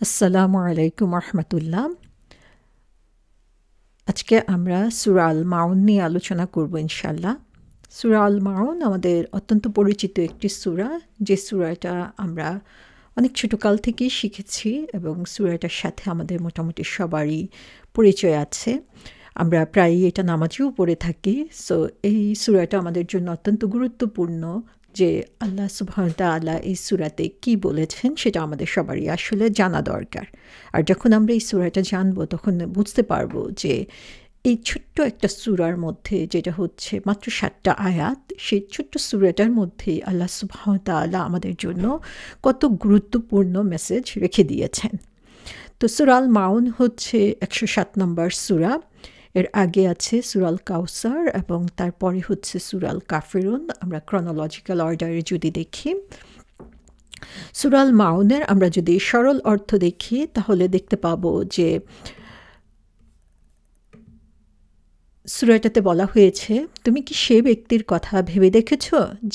আসসালামু আলাইকুম রহমতুল্লাহ। আজকে আমরা সূরা আল মাউন নিয়ে আলোচনা করব ইনশাল্লাহ। সূরা আল মাউন আমাদের অত্যন্ত পরিচিত একটি সূরা, যে সূরাটা আমরা অনেক ছোটকাল থেকেই শিখেছি এবং সূরাটার সাথে আমাদের মোটামুটি সবারই পরিচয় আছে। আমরা প্রায়ই এটা নামাজেও পড়ে থাকি। সো এই সূরাটা আমাদের জন্য অত্যন্ত গুরুত্বপূর্ণ যে আল্লাহ সুবহানাহু ওয়া তাআলা এই সূরাতে কী বলেছেন সেটা আমাদের সবারই আসলে জানা দরকার। আর যখন আমরা এই সূরাটা জানবো তখন বুঝতে পারবো যে এই ছোট্ট একটা সূরার মধ্যে, যেটা হচ্ছে মাত্র ৭টা আয়াত, সেই ছোট্ট সূরাটার মধ্যেই আল্লাহ সুবহানাহু ওয়া তাআলা আমাদের জন্য কত গুরুত্বপূর্ণ মেসেজ রেখে দিয়েছেন। তো সূরা আল মাউন হচ্ছে ১০৭ নম্বর সূরা। এর আগে আছে সূরা আল কাউসার এবং তারপরে হচ্ছে সূরা আল কাফিরুন। আমরা ক্রনোলজিক্যাল অর্ডারে যদি দেখি, সূরা আল মাউনের আমরা যদি সরল অর্থ দেখি তাহলে দেখতে পাবো যে সূরাটাতে বলা হয়েছে, তুমি কি সে ব্যক্তির কথা ভেবে দেখেছ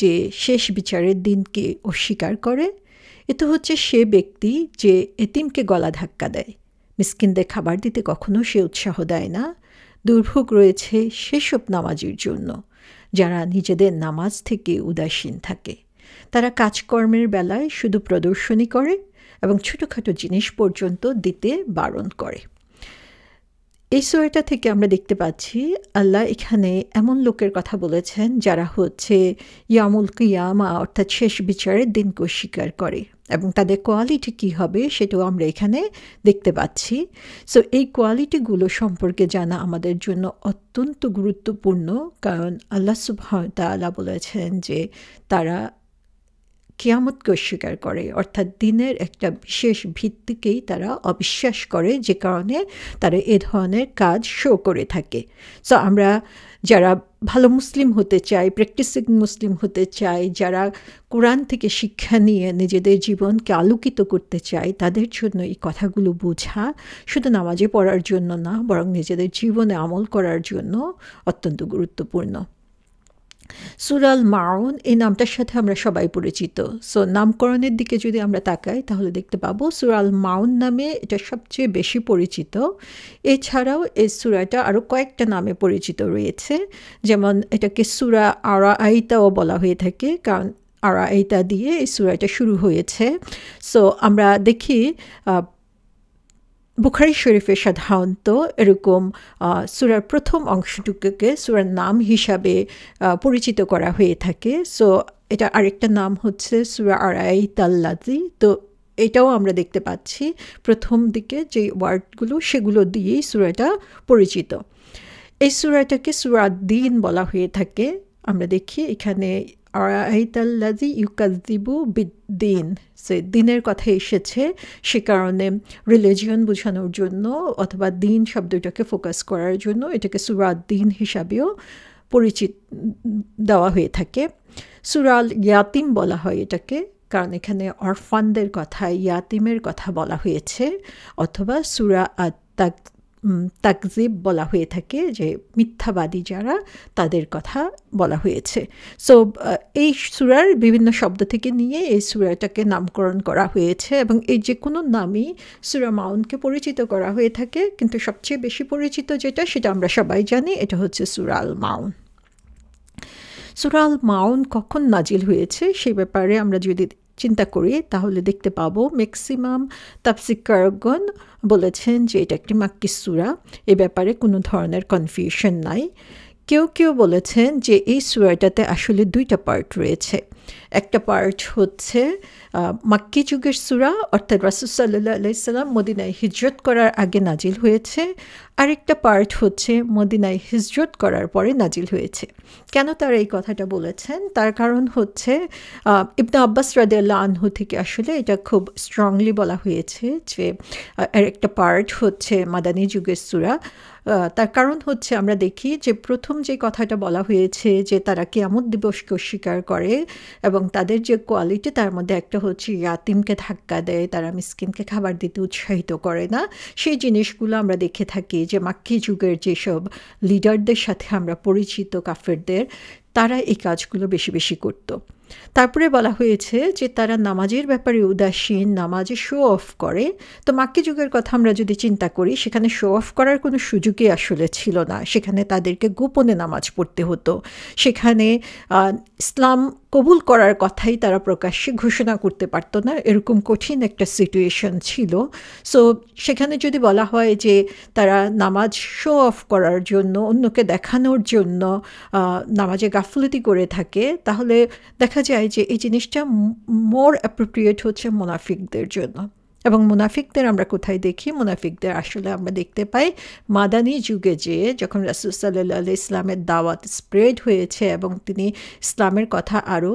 যে শেষ বিচারের দিনকে অস্বীকার করে? এ তো হচ্ছে সে ব্যক্তি যে এতিমকে গলা ধাক্কা দেয়, মিসকিনদের খাবার দিতে কখনো সে উৎসাহ দেয় না। দুর্ভোগ রয়েছে সেসব নামাজির জন্য যারা নিজেদের নামাজ থেকে উদাসীন থাকে। তারা কাজকর্মের বেলায় শুধু প্রদর্শনী করে এবং ছোটোখাটো জিনিস পর্যন্ত দিতে বারণ করে। এই সূরাটা থেকে আমরা দেখতে পাচ্ছি আল্লাহ এখানে এমন লোকের কথা বলেছেন যারা হচ্ছে ইয়ামুল কিয়ামা অর্থাৎ শেষ বিচারের দিনকে অস্বীকার করে, এবং তাদের কোয়ালিটি কী হবে সেটাও আমরা এখানে দেখতে পাচ্ছি। সো এই কোয়ালিটিগুলো সম্পর্কে জানা আমাদের জন্য অত্যন্ত গুরুত্বপূর্ণ, কারণ আল্লাহ সুবহানাহু ওয়া তাআলা বলেছেন যে তারা কিয়ামতকে অস্বীকার করে, অর্থাৎ দিনের একটা বিশেষ ভিত্তিকেই তারা অবিশ্বাস করে, যে কারণে তারা এ ধরনের কাজ শো করে থাকে। সো আমরা যারা ভালো মুসলিম হতে চাই, প্র্যাকটিসিং মুসলিম হতে চাই, যারা কোরআন থেকে শিক্ষা নিয়ে নিজেদের জীবনকে আলোকিত করতে চাই, তাদের জন্য এই কথাগুলো বোঝা শুধু নামাজে পড়ার জন্য না, বরং নিজেদের জীবনে আমল করার জন্য অত্যন্ত গুরুত্বপূর্ণ। সূরা আল মাউন এই নামটার সাথে আমরা সবাই পরিচিত। সো নামকরণের দিকে যদি আমরা তাকাই তাহলে দেখতে পাবো সূরা আল মাউন নামে এটা সবচেয়ে বেশি পরিচিত। এছাড়াও এই সূরাটা আরও কয়েকটা নামে পরিচিত রয়েছে, যেমন এটাকে সূরা আরা আইতাও বলা হয়ে থাকে, কারণ আরা আইতা দিয়ে এই সূরাটা শুরু হয়েছে। সো আমরা দেখি বুখারী শরীফে সাধারণত এরকম সূরার প্রথম অংশটুকুকে সূরার নাম হিসাবে পরিচিত করা হয়ে থাকে। সো এটা আরেকটা নাম হচ্ছে সূরা আরাইতাল্লাযী। তো এটাও আমরা দেখতে পাচ্ছি প্রথম দিকে যে ওয়ার্ডগুলো সেগুলো দিয়েই সূরাটা পরিচিত। এই সূরাটাকে সূরা দ্বীন বলা হয়ে থাকে। আমরা দেখি এখানে আরাইতাল্লাযী ইউকাযযিবু বিদ্দীন, সে দিনের কথা এসেছে, সে কারণে রিলিজিয়ন বোঝানোর জন্য অথবা দিন শব্দটাকে ফোকাস করার জন্য এটাকে সূরা দ্বীন হিসাবেও পরিচিত দেওয়া হয়ে থাকে। সূরা আল ইয়াতিম বলা হয় এটাকে, কারণ এখানে অরফানদের কথা, ইয়াতিমের কথা বলা হয়েছে, অথবা সূরা তাকজিব বলা হয়ে থাকে, যে মিথ্যাবাদী যারা, তাদের কথা বলা হয়েছে। সো এই সূরার বিভিন্ন শব্দ থেকে নিয়ে এই সূরাটাকে নামকরণ করা হয়েছে, এবং এই যে কোনো নামই সূরা মাউনকে পরিচিত করা হয়ে থাকে, কিন্তু সবচেয়ে বেশি পরিচিত যেটা সেটা আমরা সবাই জানি, এটা হচ্ছে সূরা আল মাউন। সূরা আল মাউন কখন নাজিল হয়েছে সেই ব্যাপারে আমরা যদি চিন্তা করি তাহলে দেখতে পাবো ম্যাক্সিমাম তাফসীরকারগণ বলেছেন যে এটা একটি মাক্কি সূরা। এ ব্যাপারে কোনো ধরনের কনফিউশন নাই। কেউ কেউ বলেছেন যে এই সূরাটাতে আসলে দুইটা পার্ট রয়েছে। একটা পার্ট হচ্ছে মাক্কি যুগের সূরা, অর্থাৎ রাসূল সাল্লাল্লাহু আলাইহি সাল্লাম মদিনায় হিজরত করার আগে নাজিল হয়েছে। আরেকটা পার্ট হচ্ছে মদিনায় হিজরত করার পরে নাজিল হয়েছে। কেন তারা এই কথাটা বলেছেন তার কারণ হচ্ছে ইবনে আব্বাস রাদিয়াল্লাহু আনহু থেকে আসলে এটা খুব স্ট্রংলি বলা হয়েছে যে এর একটা পার্ট হচ্ছে মাদানী যুগের সূরা। তার কারণ হচ্ছে আমরা দেখি যে প্রথম যে কথাটা বলা হয়েছে যে তারা কিয়ামত দিবসকে অস্বীকার করে এবং তাদের যে কোয়ালিটি তার মধ্যে একটা হচ্ছে ইয়াতিমকে ধাক্কা দেয়, তারা মিসকিনকে খাবার দিতে উৎসাহিত করে না। সেই জিনিসগুলো আমরা দেখে থাকি যে মাক্কি যুগের যেসব লিডারদের সাথে আমরা পরিচিত কাফেরদের, তারা এই কাজগুলো বেশি বেশি করত। তারপরে বলা হয়েছে যে তারা নামাজের ব্যাপারে উদাসীন, নামাজে শো অফ করে। তো মাক্কি যুগের কথা আমরা যদি চিন্তা করি, সেখানে শো অফ করার কোনো সুযোগই আসলে ছিল না। সেখানে তাদেরকে গোপনে নামাজ পড়তে হতো। সেখানে ইসলাম কবুল করার কথাই তারা প্রকাশ্যে ঘোষণা করতে পারতো না, এরকম কঠিন একটা সিচুয়েশন ছিল। সো সেখানে যদি বলা হয় যে তারা নামাজ শো অফ করার জন্য, অন্যকে দেখানোর জন্য নামাজে গাফলতি করে থাকে, তাহলে দেখা যায় যে এই জিনিসটা মোর অ্যাপ্রোপ্রিয়েট হচ্ছে মুনাফিকদের জন্য। এবং মুনাফিকদের আমরা কোথায় দেখি? মুনাফিকদের আসলে আমরা দেখতে পাই মাদানী যুগে, যে যখন রাসূল সাল্লাল্লাহু আলাইহি ইসলামের দাওয়াত স্প্রেড হয়েছে এবং তিনি ইসলামের কথা আরও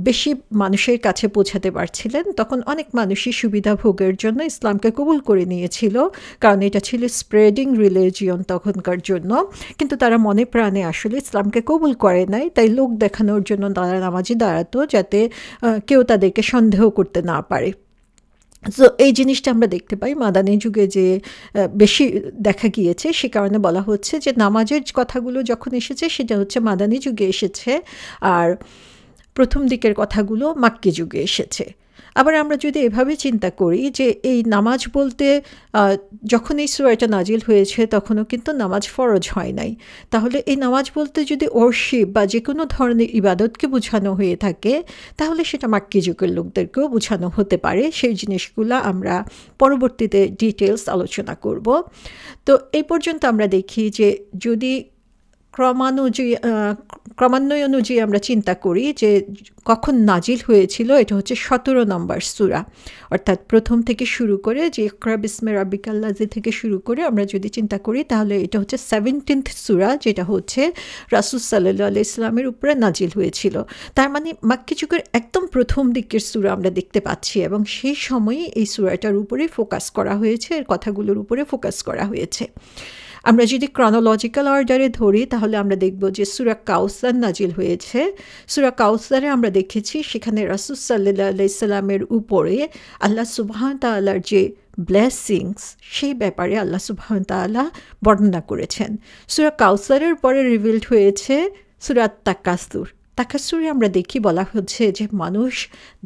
বেশি মানুষের কাছে পৌঁছাতে পারছিলেন, তখন অনেক মানুষই সুবিধা ভোগের জন্য ইসলামকে কবুল করে নিয়েছিল, কারণ এটা ছিল স্প্রেডিং রিলিজিয়ন তখনকার জন্য। কিন্তু তারা মনে প্রাণে আসলে ইসলামকে কবুল করে নাই, তাই লোক দেখানোর জন্য তারা নামাজে দাঁড়াতো, যাতে কেউ তাদেরকে সন্দেহ করতে না পারে। সো এই জিনিসটা আমরা দেখতে পাই মাদানী যুগে যে বেশি দেখা গিয়েছে। সে কারণে বলা হচ্ছে যে নামাজের কথাগুলো যখন এসেছে সেটা হচ্ছে মাদানী যুগে এসেছে, আর প্রথম দিকের কথাগুলো মাক্কি যুগে এসেছে। আবার আমরা যদি এভাবে চিন্তা করি যে এই নামাজ বলতে যখন এই সূরাটা নাজিল হয়েছে তখনও কিন্তু নামাজ ফরজ হয় নাই, তাহলে এই নামাজ বলতে যদি ওরশিপ বা যে কোনো ধরনের ইবাদতকে বোঝানো হয়ে থাকে, তাহলে সেটা মাক্কি যুগের লোকদেরকেও বোঝানো হতে পারে। সেই জিনিসগুলো আমরা পরবর্তীতে ডিটেলস আলোচনা করব। তো এই পর্যন্ত আমরা দেখি যে যদি ক্রমান্বয় অনুযায়ী আমরা চিন্তা করি যে কখন নাজিল হয়েছিল, এটা হচ্ছে 17 নম্বর সূরা, অর্থাৎ প্রথম থেকে শুরু করে যে ইকরা বিসমি রাব্বিকাল লাযী থেকে শুরু করে আমরা যদি চিন্তা করি, তাহলে এটা হচ্ছে 17th সূরা, যেটা হচ্ছে রাসূল সাল্লাল্লাহু আলাইহি ইসলামের উপরে নাজিল হয়েছিল। তার মানে মাক্কি যুগের একদম প্রথম দিকের সূরা আমরা দেখতে পাচ্ছি, এবং সেই সময়ই এই সূরাটার উপরে ফোকাস করা হয়েছে, এর কথাগুলোর উপরে ফোকাস করা হয়েছে। আমরা যদি ক্রনোলজিক্যাল অর্ডারে ধরি, তাহলে আমরা দেখব যে সূরা কাউসার নাজিল হয়েছে। সূরা কাউসারে আমরা দেখেছি সেখানে রাসূল সাল্লাল্লাহু আলাইহি সাল্লামের উপরে আল্লাহ সুবহানাহু ওয়া তাআলার যে ব্লেসিংস, সেই ব্যাপারে আল্লাহ সুবহানাহু ওয়া তাআলা বর্ণনা করেছেন। সূরা কাউসারের পরে রিভিলড হয়েছে সূরা তাকাসুরে আমরা দেখি বলা হচ্ছে যে মানুষ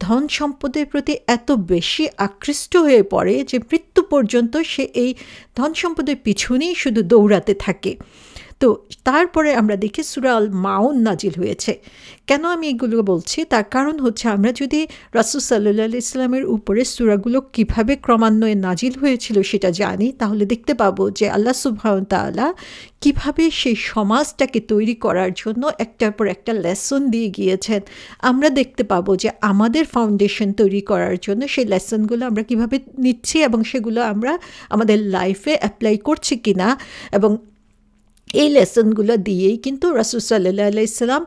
ধন সম্পদের প্রতি এত বেশি আকৃষ্ট হয়ে পড়ে যে মৃত্যু পর্যন্ত সে এই ধন সম্পদের পিছনেই শুধু দৌড়াতে থাকে। তো তারপরে আমরা দেখি সূরা আল মাউন নাজিল হয়েছে। কেন আমি এগুলো বলছি? তার কারণ হচ্ছে আমরা যদি রাসূল সাল্লাল্লাহু আলাইহি ইসলামের উপরে সূরাগুলো কিভাবে ক্রমান্বয়ে নাজিল হয়েছিল সেটা জানি, তাহলে দেখতে পাবো যে আল্লাহ সুবহানাহু ওয়া তাআলা কীভাবে সেই সমাজটাকে তৈরি করার জন্য একটার পর একটা লেসন দিয়ে গিয়েছেন। আমরা দেখতে পাবো যে আমাদের ফাউন্ডেশন তৈরি করার জন্য সেই লেসনগুলো আমরা কিভাবে নিচ্ছি এবং সেগুলো আমরা আমাদের লাইফে অ্যাপ্লাই করছি কিনা, এবং এই লেসনগুলো দিয়েই কিন্তু রাসূল সাল্লাল্লাহু আলাইহি সাল্লাম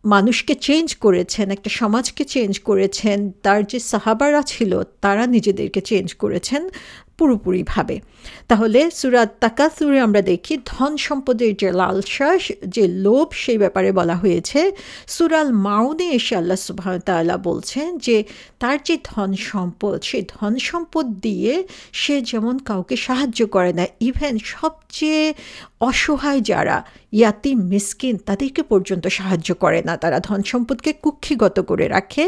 মানুষকে চেঞ্জ করেছেন, একটা সমাজকে চেঞ্জ করেছেন। তার যে সাহাবারা ছিল তারা নিজেদেরকে চেঞ্জ করেছেন পুরোপুরিভাবে। তাহলে সূরা তাকাসুরে আমরা দেখি ধন সম্পদের যে লালসা, যে লোভ, সেই ব্যাপারে বলা হয়েছে। সূরা আল মাউনে এসে আল্লাহ সুবহানাহু ওয়া তাআলা বলছেন যে তার যে ধন সম্পদ, সেই ধন সম্পদ দিয়ে সে যেমন কাউকে সাহায্য করে না, ইভেন সবচেয়ে অসহায় যারা ইয়াতিম মিসকিন তাদেরকে পর্যন্ত সাহায্য করে না, তারা ধন সম্পদকে কুক্ষিগত করে রাখে।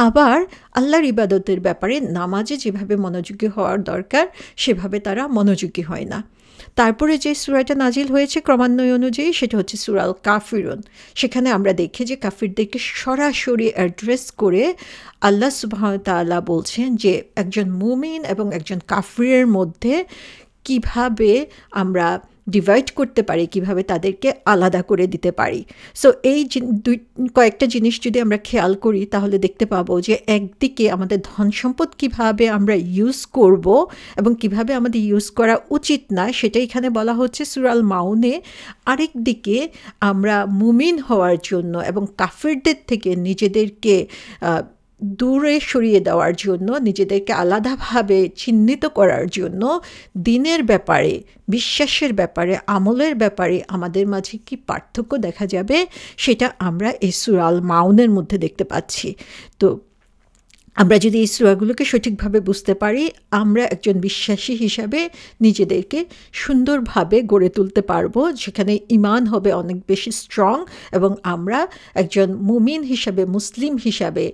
আবার আল্লাহর ইবাদতের ব্যাপারে নামাজে যেভাবে মনোযোগী হওয়ার দরকার সেভাবে তারা মনোযোগী হয় না। তারপরে যে সূরাটা নাজিল হয়েছে ক্রমান্বয় অনুযায়ী, সেটা হচ্ছে সূরা আল কাফিরুন। সেখানে আমরা দেখি যে কাফিরদেরকে সরাসরি অ্যাড্রেস করে আল্লাহ সুবহানাহু ওয়া তাআলা বলছেন যে একজন মুমিন এবং একজন কাফিরের মধ্যে কিভাবে আমরা ডিভাইড করতে পারি, কিভাবে তাদেরকে আলাদা করে দিতে পারি। সো এই কয়েকটা জিনিস যদি আমরা খেয়াল করি, তাহলে দেখতে পাবো যে একদিকে আমাদের ধন সম্পদ কীভাবে আমরা ইউজ করব এবং কিভাবে আমাদের ইউজ করা উচিত না, সেটা এখানে বলা হচ্ছে সূরা আল মাউনে। আরেক দিকে আমরা মুমিন হওয়ার জন্য এবং কাফিরদের থেকে নিজেদেরকে দূরে সরিয়ে দেওয়ার জন্য, নিজেদেরকে আলাদাভাবে চিহ্নিত করার জন্য দিনের ব্যাপারে, বিশ্বাসের ব্যাপারে, আমলের ব্যাপারে আমাদের মাঝে কি পার্থক্য দেখা যাবে সেটা আমরা এই সূরা আল মাউনের মধ্যে দেখতে পাচ্ছি। তো আমরা যদি এই সূরাগুলোকে সঠিকভাবে বুঝতে পারি, আমরা একজন বিশ্বাসী হিসাবে নিজেদেরকে সুন্দরভাবে গড়ে তুলতে পারবো, যেখানে ঈমান হবে অনেক বেশি স্ট্রং, এবং আমরা একজন মুমিন হিসাবে, মুসলিম হিসাবে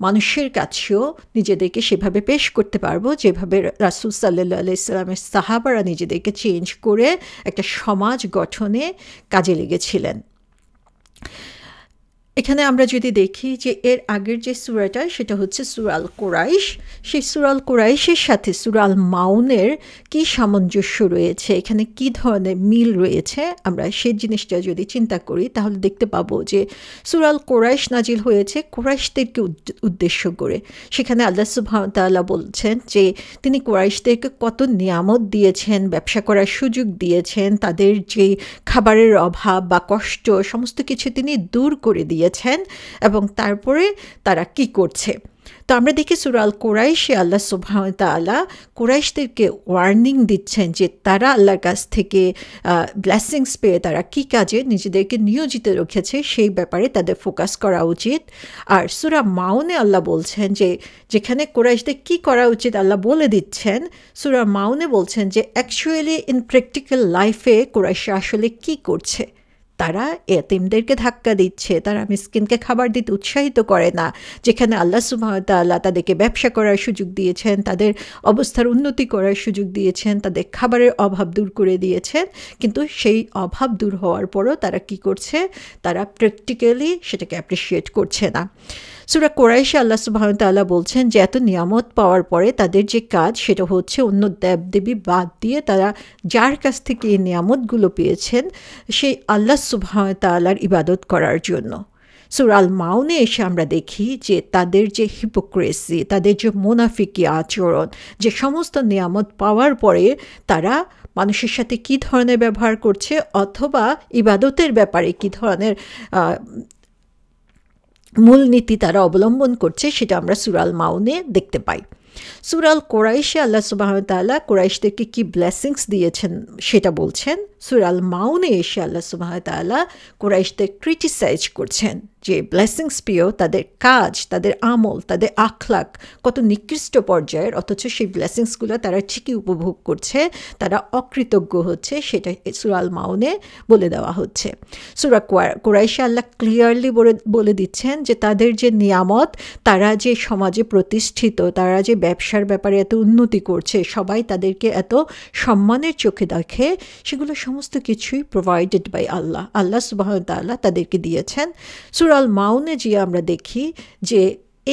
মানুষের কাছেও নিজেদেরকে সেভাবে পেশ করতে পারবো যেভাবে রাসূল সাল্লাল্লাহু আলাইহি সাল্লামের সাহাবারা নিজেদেরকে চেঞ্জ করে একটা সমাজ গঠনে কাজে লেগেছিলেন। এখানে আমরা যদি দেখি যে এর আগের যে সূরাটা সেটা হচ্ছে সূরা আল কুরাইশ। সেই সূরা আল কুরাইশের সাথে সূরা আল মাউনের কী সামঞ্জস্য রয়েছে, এখানে কী ধরনের মিল রয়েছে, আমরা সেই জিনিসটা যদি চিন্তা করি তাহলে দেখতে পাবো যে সূরা আল কুরাইশ নাজিল হয়েছে কুরাইশদেরকে উদ্দেশ্য করে। সেখানে আল্লাহ সুবহানাহু ওয়া তাআলা বলছেন যে তিনি কুরাইশদেরকে কত নিয়ামত দিয়েছেন, ব্যবসা করার সুযোগ দিয়েছেন, তাদের যে খাবারের অভাব বা কষ্ট সমস্ত কিছু তিনি দূর করে দিয়েছেন, এবং তারপরে তারা কি করছে। তো আমরা দেখি সূরা আল কুরাইশে আল্লাহ সুবহানাহু ওয়া তাআলা কুরাইশদেরকে ওয়ার্নিং দিচ্ছেন যে তারা আল্লাহর কাছ থেকে ব্লেসিংস পেয়ে তারা কি কাজে নিজেদেরকে নিয়োজিত রেখেছে সেই ব্যাপারে তাদের ফোকাস করা উচিত। আর সূরা মাউনে আল্লাহ বলছেন যে যেখানে কুরাইশদের কি করা উচিত আল্লাহ বলে দিচ্ছেন, সূরা মাউনে বলছেন যে অ্যাকচুয়ালি ইন প্র্যাকটিক্যাল লাইফে কুরাইশরা আসলে কি করছে। তারা এতিমদেরকে ধাক্কা দিচ্ছে, তারা মিসকিনকে খাবার দিতে উৎসাহিত করে না, যেখানে আল্লাহ সুবহানাহু ওয়া তাআলা তাদেরকে ব্যবসা করার সুযোগ দিয়েছেন, তাদের অবস্থার উন্নতি করার সুযোগ দিয়েছেন, তাদের খাবারের অভাব দূর করে দিয়েছেন, কিন্তু সেই অভাব দূর হওয়ার পরও তারা কি করছে, তারা প্র্যাকটিক্যালি সেটাকে অ্যাপ্রিসিয়েট করছে না। সূরা কুরাইশে আল্লাহ সুবহানাহু ওয়া তাআলা বলছেন যে এত নিয়ামত পাওয়ার পরে তাদের যে কাজ সেটা হচ্ছে অন্য দেবদেবী বাদ দিয়ে তারা যার কাছ থেকে এই নিয়ামতগুলো পেয়েছেন সেই আল্লাহ সুবহানাহু ওয়া তাআলার ইবাদত করার জন্য। সূরা আল মাউনে এসে আমরা দেখি যে তাদের যে হিপোক্রেসি, তাদের যে মুনাফিকি আচরণ, যে সমস্ত নিয়ামত পাওয়ার পরে তারা মানুষের সাথে কী ধরনের ব্যবহার করছে অথবা ইবাদতের ব্যাপারে কী ধরনের মূলনীতি তারা অবলম্বন করছে সেটা আমরা সূরা আল মাউনে দেখতে পাই। সূরা আল কুরাইশে আল্লাহ সুবহানাহু ওয়া তাআলা কুরাইশদেরকে কি ব্লেসিংস দিয়েছেন সেটা বলছেন। সূরা আল মাউনে এসে আল্লাহ সুবহানাহু ওয়া তাআলা কুরাইশদের ক্রিটিসাইজ করছেন যে ব্লেসিংস পেয়েও তাদের কাজ, তাদের আমল, তাদের আখলাক কত নিকৃষ্ট পর্যায়ের, অথচ সেই ব্লেসিংসগুলো তারা ঠিকই উপভোগ করছে, তারা অকৃতজ্ঞ হচ্ছে, সেটা সূরা আল মাউনে বলে দেওয়া হচ্ছে। সূরা কুরাইশে আল্লাহ ক্লিয়ারলি বলে দিচ্ছেন যে তাদের যে নিয়ামত, তারা যে সমাজে প্রতিষ্ঠিত, তারা যে ব্যবসার ব্যাপারে এত উন্নতি করছে, সবাই তাদেরকে এত সম্মানের চোখে দেখে, সেগুলো সমস্ত কিছুই প্রোভাইডেড বাই আল্লাহ। আল্লাহ সুবহানাহু ওয়া তাআলা তাদেরকে দিয়েছেন। সূরা আল মাউনে যে আমরা দেখি যে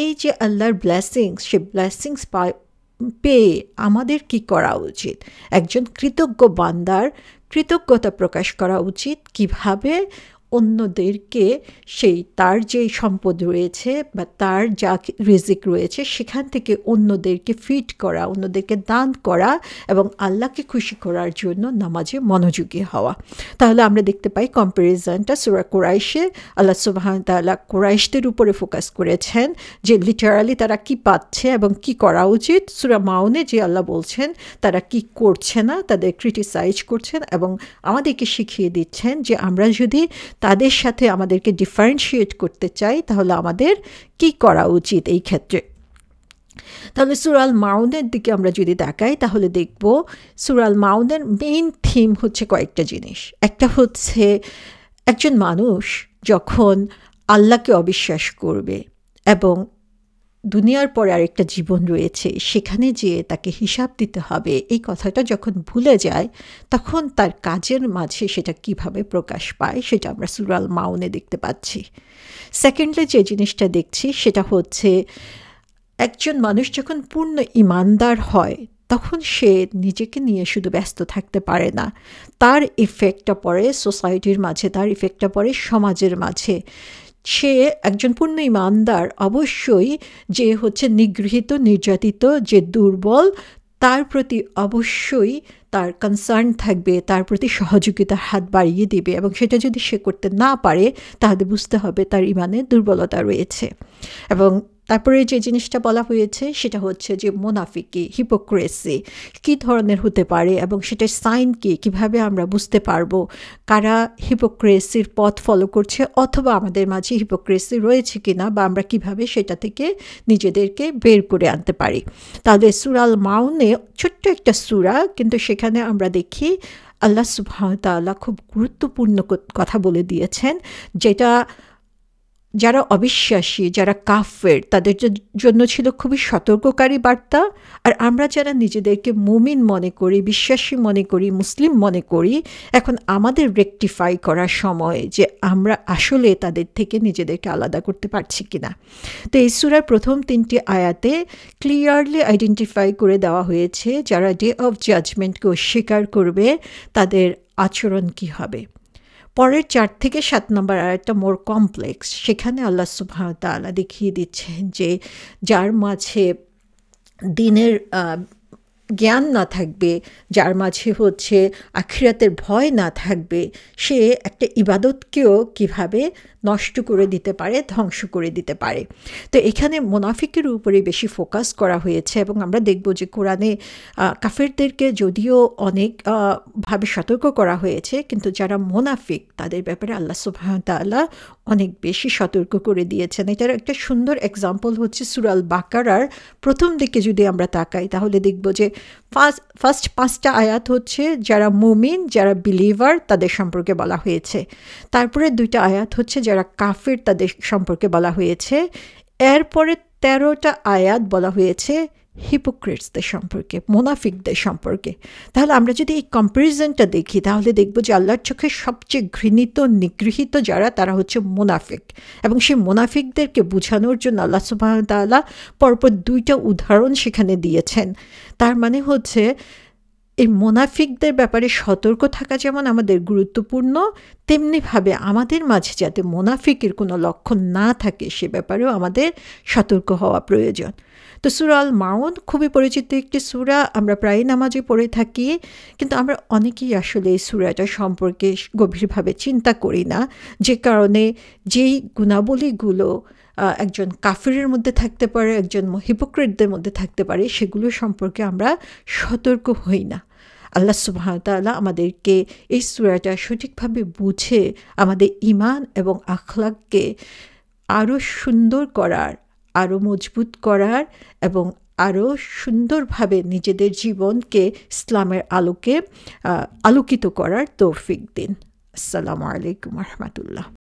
এই যে আল্লাহর ব্লেসিংস, সে ব্লেসিংস পেয়ে আমাদের কি করা উচিত, একজন কৃতজ্ঞ বান্দার কৃতজ্ঞতা প্রকাশ করা উচিত, কিভাবে অন্যদেরকে সেই তার যে সম্পদ রয়েছে বা তার যা রিজিক রয়েছে সেখান থেকে অন্যদেরকে ফিট করা, অন্যদেরকে দান করা এবং আল্লাহকে খুশি করার জন্য নামাজে মনোযোগী হওয়া। তাহলে আমরা দেখতে পাই কম্প্যারিজনটা সূরা কুরাইশে আল্লাহ সুবহানাহু ওয়া তাআলা কুরাইশদের উপরে ফোকাস করেছেন যে লিটারালি তারা কি পাচ্ছে এবং কি করা উচিত। সূরা মাউনে যে আল্লাহ বলছেন তারা কি করছে না, তাদের ক্রিটিসাইজ করছেন এবং আমাদেরকে শিখিয়ে দিচ্ছেন যে আমরা যদি তাদের সাথে আমাদেরকে ডিফারেন্সিয়েট করতে চাই তাহলে আমাদের কি করা উচিত এই ক্ষেত্রে। তাহলে সূরা আল মাউনের দিকে আমরা যদি তাকাই তাহলে দেখব সূরা আল মাউনের মেইন থিম হচ্ছে কয়েকটা জিনিস। একটা হচ্ছে একজন মানুষ যখন আল্লাহকে অবিশ্বাস করবে এবং দুনিয়ার পরে আরেকটা জীবন রয়েছে, সেখানে যেয়ে তাকে হিসাব দিতে হবে, এই কথাটা যখন ভুলে যায় তখন তার কাজের মাঝে সেটা কিভাবে প্রকাশ পায় সেটা আমরা সূরা আল মাউনে দেখতে পাচ্ছি। সেকেন্ডলি যে জিনিসটা দেখছি সেটা হচ্ছে একজন মানুষ যখন পূর্ণ ঈমানদার হয় তখন সে নিজেকে নিয়ে শুধু ব্যস্ত থাকতে পারে না, তার ইফেক্টটা পড়ে সোসাইটির মাঝে, তার ইফেক্টটা পড়ে সমাজের মাঝে। সে একজন পূর্ণ ঈমানদার অবশ্যই যে হচ্ছে নিগৃহীত, নির্যাতিত, যে দুর্বল, তার প্রতি অবশ্যই তার কনসার্ন থাকবে, তার প্রতি সহযোগিতার হাত বাড়িয়ে দিবে এবং সেটা যদি সে করতে না পারে তাহলে বুঝতে হবে তার ঈমানে দুর্বলতা রয়েছে। এবং তারপরে যে জিনিসটা বলা হয়েছে সেটা হচ্ছে যে মুনাফিকি, হিপোক্রেসি কী ধরনের হতে পারে এবং সেটার সাইন কী, কীভাবে আমরা বুঝতে পারবো কারা হিপোক্রেসির পথ ফলো করছে অথবা আমাদের মাঝে হিপোক্রেসি রয়েছে কিনা, বা আমরা কিভাবে সেটা থেকে নিজেদেরকে বের করে আনতে পারি। তাহলে সূরা আল মাউনে ছোট্ট একটা সূরা, কিন্তু সেখানে আমরা দেখি আল্লাহ সুবহানাহু ওয়া তাআলা খুব গুরুত্বপূর্ণ কথা বলে দিয়েছেন, যেটা যারা অবিশ্বাসী, যারা কাফের, তাদের জন্য ছিল খুবই সতর্ককারী বার্তা। আর আমরা যারা নিজেদেরকে মুমিন মনে করি, বিশ্বাসী মনে করি, মুসলিম মনে করি, এখন আমাদের রেকটিফাই করার সময় যে আমরা আসলে তাদের থেকে নিজেদেরকে আলাদা করতে পারছি কিনা। তো এই সূরার প্রথম 3টি আয়াতে ক্লিয়ারলি আইডেন্টিফাই করে দেওয়া হয়েছে যারা ডে অফ জাজমেন্টকে অস্বীকার করবে তাদের আচরণ কী হবে। পরের 4 থেকে 7 নম্বর আয়াতটা মোর কমপ্লেক্স। সেখানে আল্লাহ সুবহানাহু ওয়া তাআলা দেখিয়ে দিচ্ছেন যে যার মাঝে দিনের জ্ঞান না থাকবে, যার মাঝে হচ্ছে আখিরাতের ভয় না থাকবে, সে একটা ইবাদতকেও কিভাবে নষ্ট করে দিতে পারে, ধ্বংস করে দিতে পারে। তো এখানে মুনাফিকের উপরে বেশি ফোকাস করা হয়েছে এবং আমরা দেখব যে কোরআনে কাফেরদেরকে যদিও অনেক ভাবে সতর্ক করা হয়েছে, কিন্তু যারা মুনাফিক তাদের ব্যাপারে আল্লাহ সুবহানাহু ওয়া তাআলা অনেক বেশি সতর্ক করে দিয়েছেন। এটার একটা সুন্দর এক্সাম্পল হচ্ছে সূরা আল বাকারার প্রথম দিকে যদি আমরা তাকাই তাহলে দেখব যে ফার্স্ট 5টা আয়াত হচ্ছে যারা মুমিন, যারা বিলিভার তাদের সম্পর্কে বলা হয়েছে। তারপরে 2টা আয়াত হচ্ছে যারা কাফের তাদের সম্পর্কে বলা হয়েছে। এরপরে 13টা আয়াত বলা হয়েছে হিপোক্রেটসদের সম্পর্কে, মুনাফিকদের সম্পর্কে। তাহলে আমরা যদি এই কম্প্যারিজনটা দেখি তাহলে দেখব যে আল্লাহর চোখে সবচেয়ে ঘৃণিত, নিগৃহীত যারা, তারা হচ্ছে মুনাফিক। এবং সেই মুনাফিকদেরকে বোঝানোর জন্য আল্লাহ সুবহানাহু ওয়া তাআলা পরপর 2টা উদাহরণ সেখানে দিয়েছেন। তার মানে হচ্ছে এই মুনাফিকদের ব্যাপারে সতর্ক থাকা যেমন আমাদের গুরুত্বপূর্ণ, তেমনিভাবে আমাদের মাঝে যাতে মুনাফিকের কোনো লক্ষণ না থাকে সে ব্যাপারেও আমাদের সতর্ক হওয়া প্রয়োজন। তো সূরা আল মাউন খুবই পরিচিত একটি সূরা, আমরা প্রায় নামাজে পড়ে থাকি, কিন্তু আমরা অনেকেই আসলে এই সূরাটা সম্পর্কে গভীরভাবে চিন্তা করি না, যে কারণে যেই গুণাবলীগুলো একজন কাফিরের মধ্যে থাকতে পারে, একজন হিপোক্রেটদের মধ্যে থাকতে পারে, সেগুলো সম্পর্কে আমরা সতর্ক হই না। আল্লাহ সুবহানাহু ওয়া তাআলা আমাদেরকে এই সূরাটা সঠিকভাবে বুঝে আমাদের ঈমান এবং আখলাককে আরও সুন্দর করার, আরও মজবুত করার এবং আরও সুন্দরভাবে নিজেদের জীবনকে ইসলামের আলোকে আলোকিত করার তৌফিক দিন। আসসালামু আলাইকুম ওয়া রাহমাতুল্লাহ।